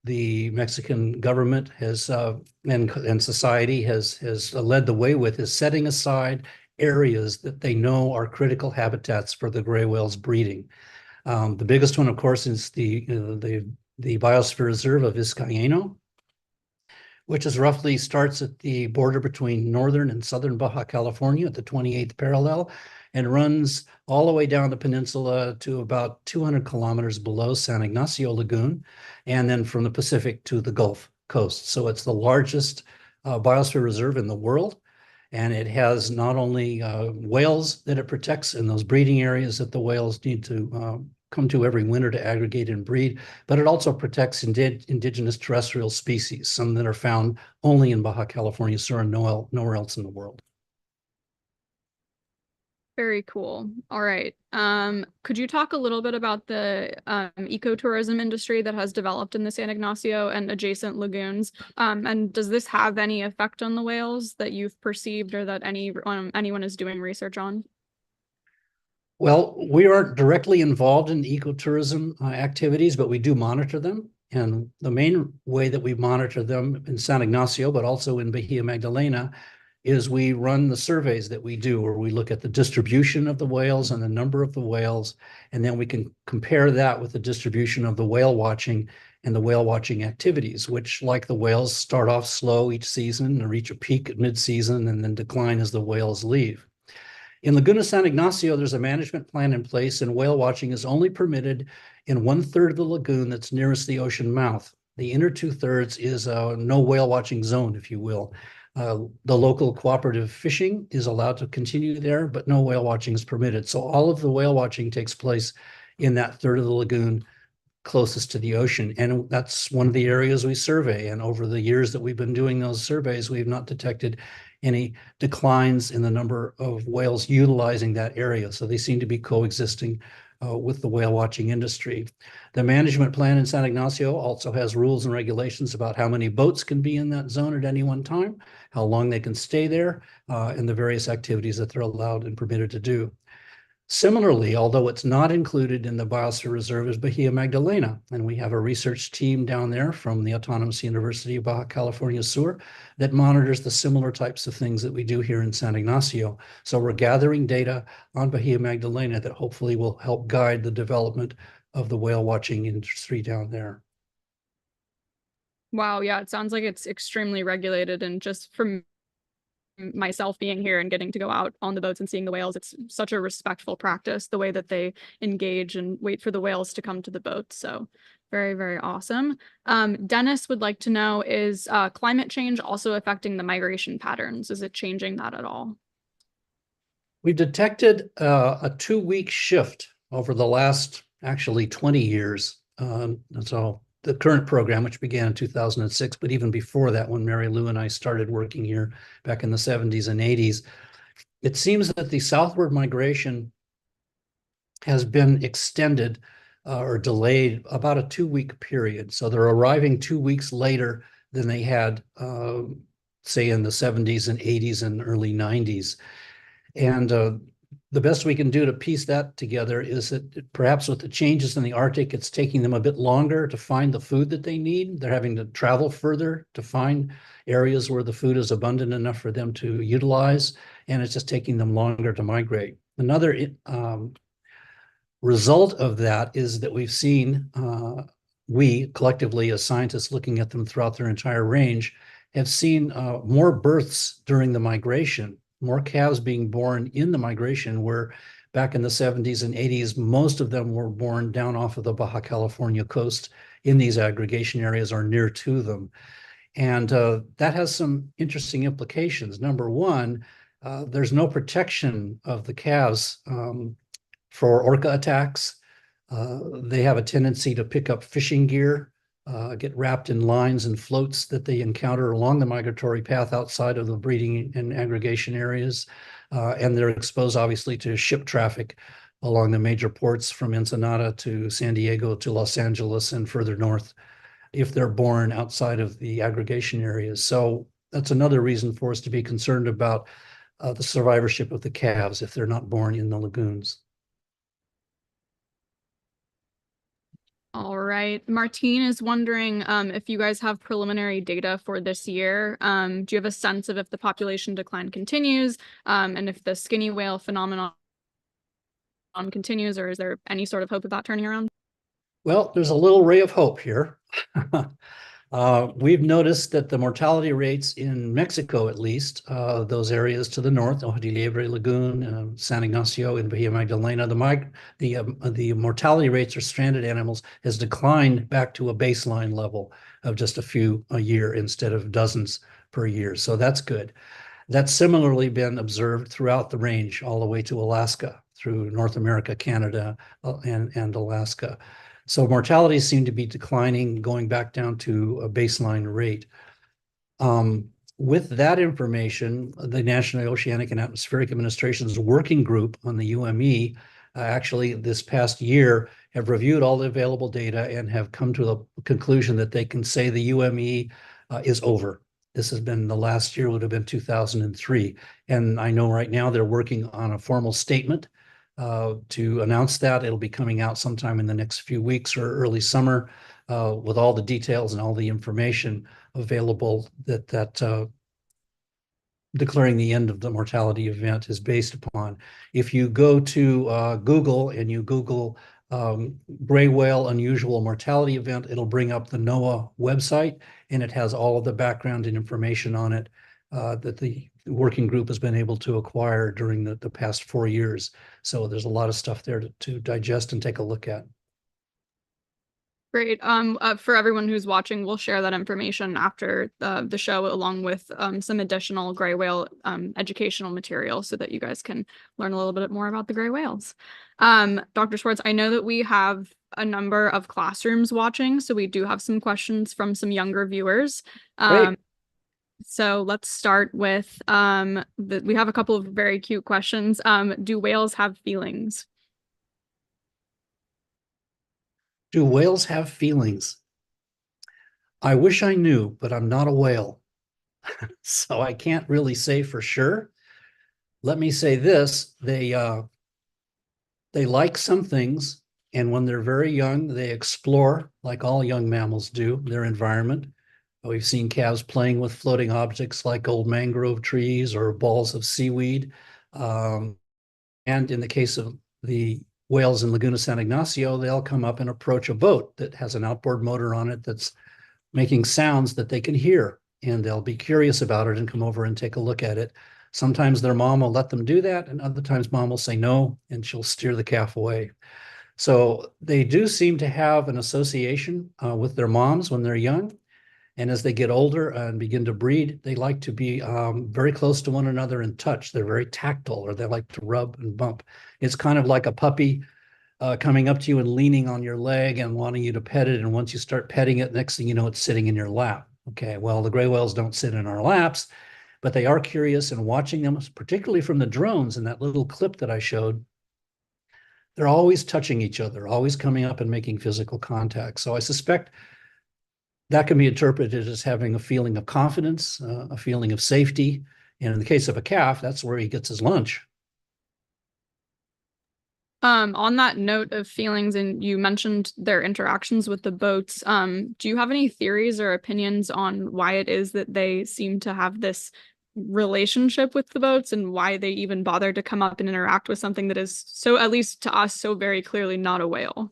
the Mexican government has and society has led the way with is setting aside areas that they know are critical habitats for the gray whales breeding. The biggest one, of course, is the Biosphere Reserve of Vizcaíno, which is roughly starts at the border between northern and southern Baja California at the 28th parallel and runs all the way down the peninsula to about 200 kilometers below San Ignacio Lagoon, and then from the Pacific to the Gulf Coast. So it's the largest biosphere reserve in the world, and it has not only whales that it protects in those breeding areas that the whales need to come to every winter to aggregate and breed, but it also protects indigenous terrestrial species, some that are found only in Baja California Sur and nowhere else in the world. Very cool. All right. Could you talk a little bit about the ecotourism industry that has developed in the San Ignacio and adjacent lagoons? And does this have any effect on the whales that you've perceived or that anyone is doing research on? Well, we aren't directly involved in ecotourism activities, but we do monitor them. And the main way that we monitor them in San Ignacio, but also in Bahia Magdalena, is we run the surveys that we do, where we look at the distribution of the whales and the number of the whales, and then we can compare that with the distribution of the whale watching and the whale watching activities, which, like the whales, start off slow each season and reach a peak at mid-season and then decline as the whales leave. In Laguna San Ignacio, there's a management plan in place, and whale watching is only permitted in 1/3 of the lagoon that's nearest the ocean mouth. The inner 2/3 is a no whale watching zone, if you will. The local cooperative fishing is allowed to continue there, but no whale watching is permitted. So all of the whale watching takes place in that 1/3 of the lagoon closest to the ocean. And that's one of the areas we survey. And over the years that we've been doing those surveys, we've not detected any declines in the number of whales utilizing that area. So they seem to be coexisting with the whale watching industry. The management plan in San Ignacio also has rules and regulations about how many boats can be in that zone at any one time, how long they can stay there, and the various activities that they're allowed and permitted to do. Similarly, although it's not included in the Biosphere Reserve, is Bahia Magdalena, and we have a research team down there from the Autonomous University of Baja California Sur that monitors the similar types of things that we do here in San Ignacio. So we're gathering data on Bahia Magdalena that hopefully will help guide the development of the whale watching industry down there. Wow, yeah, it sounds like it's extremely regulated, and just from myself being here and getting to go out on the boats and seeing the whales, it's such a respectful practice, the way that they engage and wait for the whales to come to the boat. So very, very awesome. Dennis would like to know, is climate change also affecting the migration patterns? Is it changing that at all? We detected a 2-week shift over the last actually 20 years. So the current program, which began in 2006, but even before that, when Mary Lou and I started working here back in the 70s and 80s, it seems that the southward migration has been extended or delayed about a 2-week period. So they're arriving 2 weeks later than they had, say, in the 70s and 80s and early 90s. And the best we can do to piece that together is that perhaps with the changes in the Arctic, it's taking them a bit longer to find the food that they need. They're having to travel further to find areas where the food is abundant enough for them to utilize, and it's just taking them longer to migrate. Another result of that is that we've seen, we collectively as scientists looking at them throughout their entire range, have seen more births during the migration, more calves being born in the migration, where back in the 70s and 80s, most of them were born down off of the Baja California coast in these aggregation areas or near to them. And that has some interesting implications. Number one, there's no protection of the calves for orca attacks. They have a tendency to pick up fishing gear, get wrapped in lines and floats that they encounter along the migratory path outside of the breeding and aggregation areas. And they're exposed, obviously, to ship traffic along the major ports from Ensenada to San Diego to Los Angeles and further north if they're born outside of the aggregation areas. So that's another reason for us to be concerned about the survivorship of the calves if they're not born in the lagoons. All right. Martine is wondering if you guys have preliminary data for this year. Do you have a sense of if the population decline continues and if the skinny whale phenomenon continues, or is there any sort of hope of that turning around? Well, there's a little ray of hope here. We've noticed that the mortality rates in Mexico, at least, those areas to the north, Ojo de Liebre Lagoon, San Ignacio, and Bahia Magdalena, the mortality rates for stranded animals has declined back to a baseline level of just a few a year instead of dozens per year. So that's good. That's similarly been observed throughout the range, all the way to Alaska, through North America, Canada, and Alaska. So mortality seemed to be declining, going back down to a baseline rate. With that information, the National Oceanic and Atmospheric Administration's working group on the UME actually this past year have reviewed all the available data and have come to the conclusion that they can say the UME is over. This has been, the last year would have been 2003. And I know right now they're working on a formal statement to announce that. It'll be coming out sometime in the next few weeks or early summer with all the details and all the information available that declaring the end of the mortality event is based upon. If you go to Google and you Google gray whale unusual mortality event, it'll bring up the NOAA website, and it has all of the background and information on it that the working group has been able to acquire during the past 4 years. So there's a lot of stuff there to digest and take a look at. Great. For everyone who's watching, we'll share that information after the show, along with some additional gray whale educational material so that you guys can learn a little bit more about the gray whales. Dr. Swartz, I know that we have a number of classrooms watching, so we do have some questions from some younger viewers. Great. So let's start with, we have a couple of very cute questions. Do whales have feelings? Do whales have feelings? I wish I knew, but I'm not a whale. So I can't really say for sure. Let me say this, they like some things, and when they're very young, they explore, like all young mammals do, their environment. We've seen calves playing with floating objects like old mangrove trees or balls of seaweed. And in the case of the whales in Laguna San Ignacio, they'll come up and approach a boat that has an outboard motor on it that's making sounds that they can hear, and they'll be curious about it and come over and take a look at it. Sometimes their mom will let them do that, and other times mom will say no, and she'll steer the calf away. So they do seem to have an association with their moms when they're young. And as they get older and begin to breed, they like to be very close to one another in touch. They're very tactile, or they like to rub and bump. It's kind of like a puppy coming up to you and leaning on your leg and wanting you to pet it. And once you start petting it, next thing you know, it's sitting in your lap. Okay, well, the gray whales don't sit in our laps, but they are curious, and watching them, particularly from the drones in that little clip that I showed, they're always touching each other, always coming up and making physical contact. So I suspect that can be interpreted as having a feeling of confidence, a feeling of safety. And in the case of a calf, that's where he gets his lunch. On that note of feelings, and you mentioned their interactions with the boats, do you have any theories or opinions on why it is that they seem to have this relationship with the boats and why they even bother to come up and interact with something that is so, at least to us, so very clearly not a whale?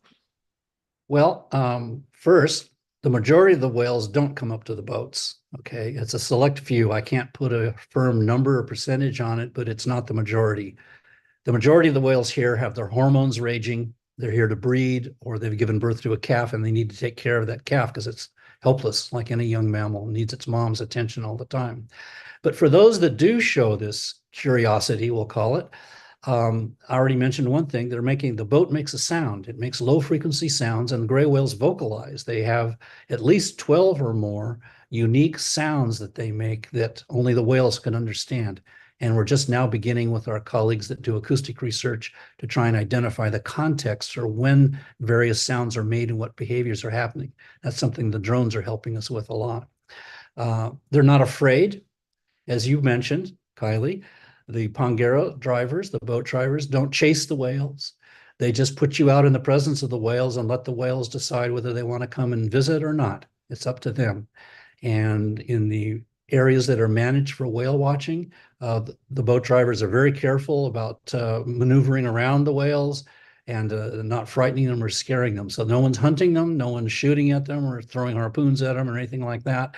Well, first, the majority of the whales don't come up to the boats. Okay, it's a select few. I can't put a firm number or percentage on it, but it's not the majority. The majority of the whales here have their hormones raging. They're here to breed, or they've given birth to a calf and they need to take care of that calf because it's helpless, like any young mammal, needs its mom's attention all the time. But for those that do show this curiosity, we'll call it, I already mentioned one thing. The boat makes a sound. It makes low frequency sounds, and gray whales vocalize. They have at least 12 or more unique sounds that they make that only the whales can understand. And we're just now beginning with our colleagues that do acoustic research to try and identify the context or when various sounds are made and what behaviors are happening. That's something the drones are helping us with a lot. They're not afraid, as you mentioned, Kylie. The Pongero drivers, the boat drivers, don't chase the whales. They just put you out in the presence of the whales and let the whales decide whether they want to come and visit or not. It's up to them. And in the areas that are managed for whale watching, the boat drivers are very careful about maneuvering around the whales and not frightening them or scaring them. So no one's hunting them, no one's shooting at them or throwing harpoons at them or anything like that.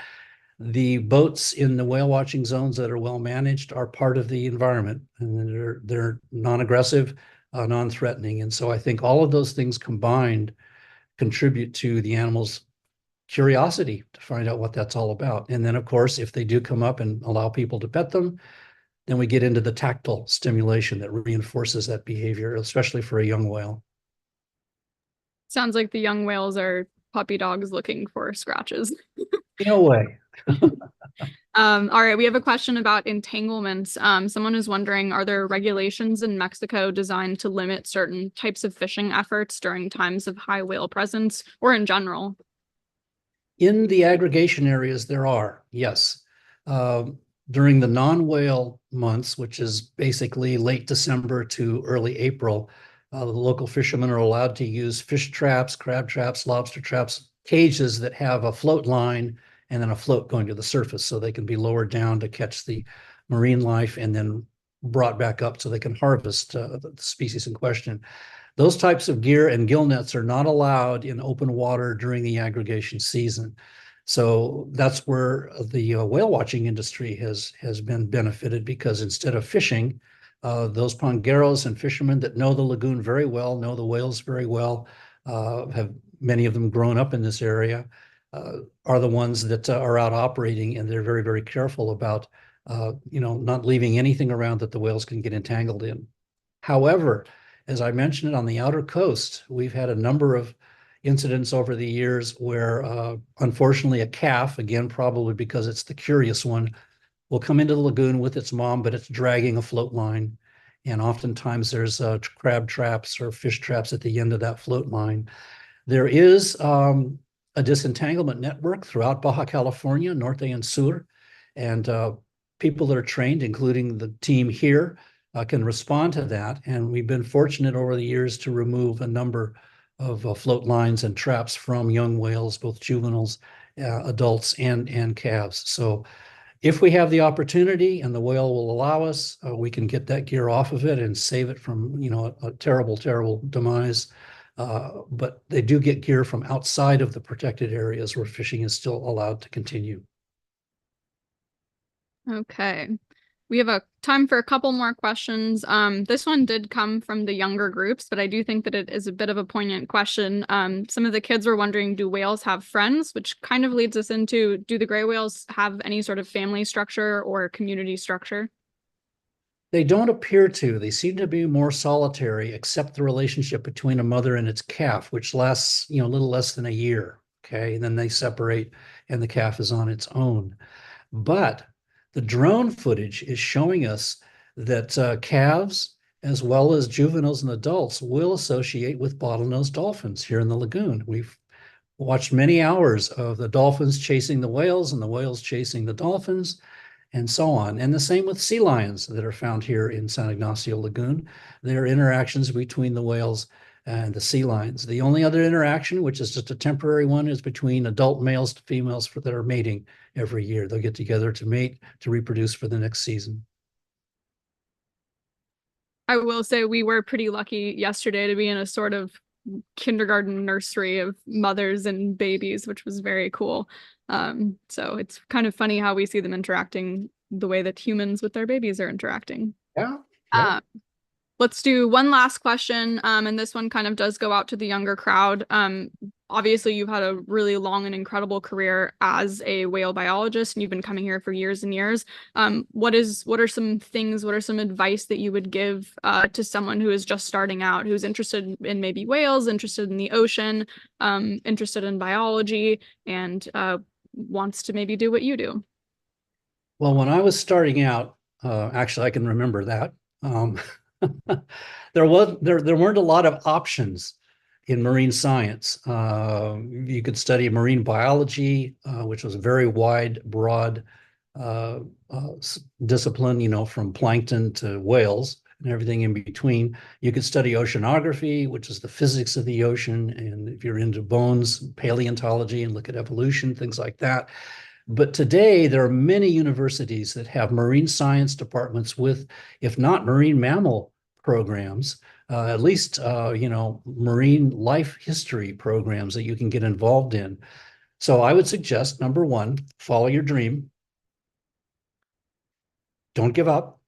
The boats in the whale watching zones that are well managed are part of the environment, and they're non-aggressive, non-threatening. And so I think all of those things combined contribute to the animals' curiosity to find out what that's all about. And then, of course, if they do come up and allow people to pet them, then we get into the tactile stimulation that reinforces that behavior, especially for a young whale. Sounds like the young whales are puppy dogs looking for scratches. In a way. All right, we have a question about entanglements. Someone is wondering, are there regulations in Mexico designed to limit certain types of fishing efforts during times of high whale presence or in general? In the aggregation areas, there are, yes. During the non-whale months, which is basically late December to early April, the local fishermen are allowed to use fish traps, crab traps, lobster traps, cages that have a float line and then a float going to the surface so they can be lowered down to catch the marine life and then brought back up so they can harvest the species in question. Those types of gear and gill nets are not allowed in open water during the aggregation season. So that's where the whale watching industry has been benefited, because instead of fishing, those pongeros and fishermen that know the lagoon very well, know the whales very well, have many of them grown up in this area, are the ones that are out operating, and they're very, very careful about not leaving anything around that the whales can get entangled in. However, as I mentioned, on the outer coast, we've had a number of incidents over the years where, unfortunately, a calf, again, probably because it's the curious one, will come into the lagoon with its mom, but it's dragging a float line. And oftentimes there's crab traps or fish traps at the end of that float line. There is a disentanglement network throughout Baja California, Norte and Sur, and people that are trained, including the team here, can respond to that. And we've been fortunate over the years to remove a number of float lines and traps from young whales, both juveniles, adults, and calves. So if we have the opportunity and the whale will allow us, we can get that gear off of it and save it from a terrible, terrible demise. But they do get gear from outside of the protected areas where fishing is still allowed to continue. Okay. We have a time for a couple more questions. This one did come from the younger groups, but I do think that it is a bit of a poignant question. Some of the kids were wondering, do whales have friends? Which kind of leads us into, do the gray whales have any sort of family structure or community structure? They don't appear to. They seem to be more solitary, except the relationship between a mother and its calf, which lasts, a little less than a year. Okay. And then they separate and the calf is on its own. But the drone footage is showing us that calves, as well as juveniles and adults, will associate with bottlenose dolphins here in the lagoon. We've watched many hours of the dolphins chasing the whales and the whales chasing the dolphins and so on. And the same with sea lions that are found here in San Ignacio Lagoon. There are interactions between the whales and the sea lions. The only other interaction, which is just a temporary one, is between adult males to females that are mating every year. They'll get together to mate, to reproduce for the next season. I will say we were pretty lucky yesterday to be in a sort of kindergarten nursery of mothers and babies, which was very cool. So it's kind of funny how we see them interacting the way that humans with their babies are interacting. Yeah. Yeah. Let's do one last question. And this one kind of does go out to the younger crowd. Obviously, you've had a really long and incredible career as a whale biologist, and you've been coming here for years and years. What are some things, what are some advice that you would give to someone who is just starting out, who's interested in maybe whales, interested in the ocean, interested in biology, and wants to maybe do what you do? Well, when I was starting out, actually, I can remember that. There weren't a lot of options in marine science. You could study marine biology, which was a very wide, broad discipline, from plankton to whales and everything in between. You could study oceanography, which is the physics of the ocean. And if you're into bones, paleontology and look at evolution, things like that. But today, there are many universities that have marine science departments with, if not marine mammal programs, at least, marine life history programs that you can get involved in. So I would suggest, number one, follow your dream. Don't give up.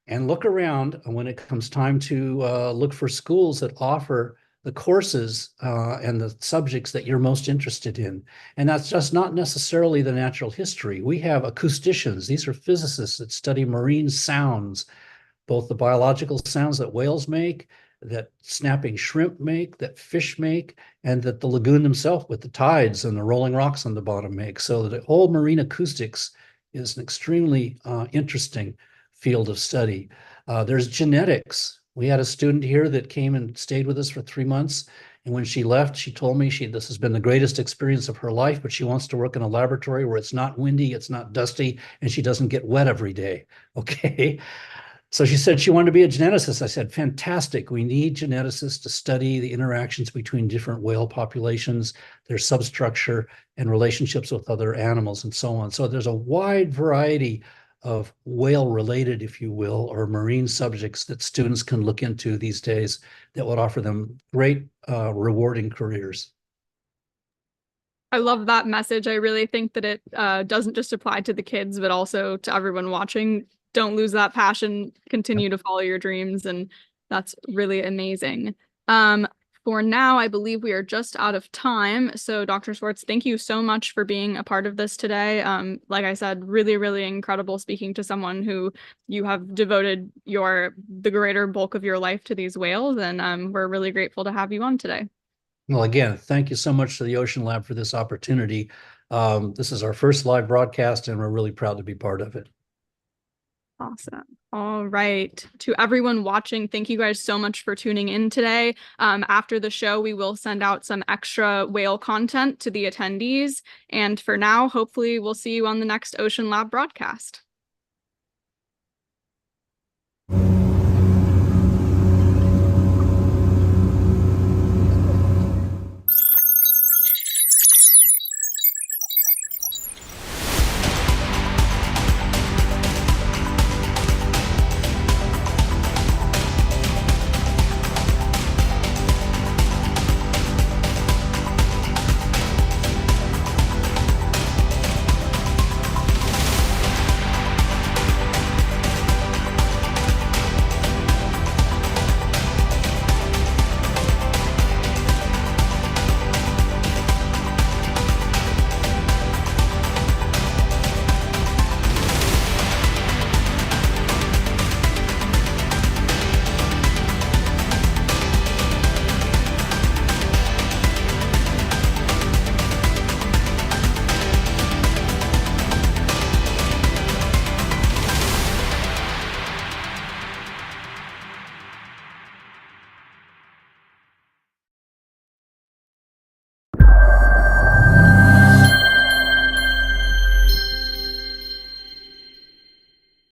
And look around when it comes time to look for schools that offer the courses and the subjects that you're most interested in. And that's just not necessarily the natural history. We have acousticians. These are physicists that study marine sounds, both the biological sounds that whales make, that snapping shrimp make, that fish make, and that the lagoon themselves with the tides and the rolling rocks on the bottom make. So the whole marine acoustics is an extremely interesting field of study. There's genetics. We had a student here that came and stayed with us for 3 months. And when she left, she told me this has been the greatest experience of her life, but she wants to work in a laboratory where it's not windy, it's not dusty, and she doesn't get wet every day. Okay. So she said she wanted to be a geneticist. I said, fantastic. We need geneticists to study the interactions between different whale populations, their substructure, and relationships with other animals, and so on. So there's a wide variety of whale-related, if you will, or marine subjects that students can look into these days that would offer them great, rewarding careers. I love that message. I really think that it doesn't just apply to the kids, but also to everyone watching. Don't lose that passion, continue to follow your dreams, and that's really amazing. For now, I believe we are just out of time. So Dr. Swartz, thank you so much for being a part of this today. Like I said, really, really incredible speaking to someone who you have devoted the greater bulk of your life to these whales, and we're really grateful to have you on today. Well, again, thank you so much to the Ocean Lab for this opportunity. This is our first live broadcast, and we're really proud to be part of it. Awesome. All right. To everyone watching, thank you guys so much for tuning in today. After the show, we will send out some extra whale content to the attendees. And for now, hopefully we'll see you on the next Ocean Lab broadcast.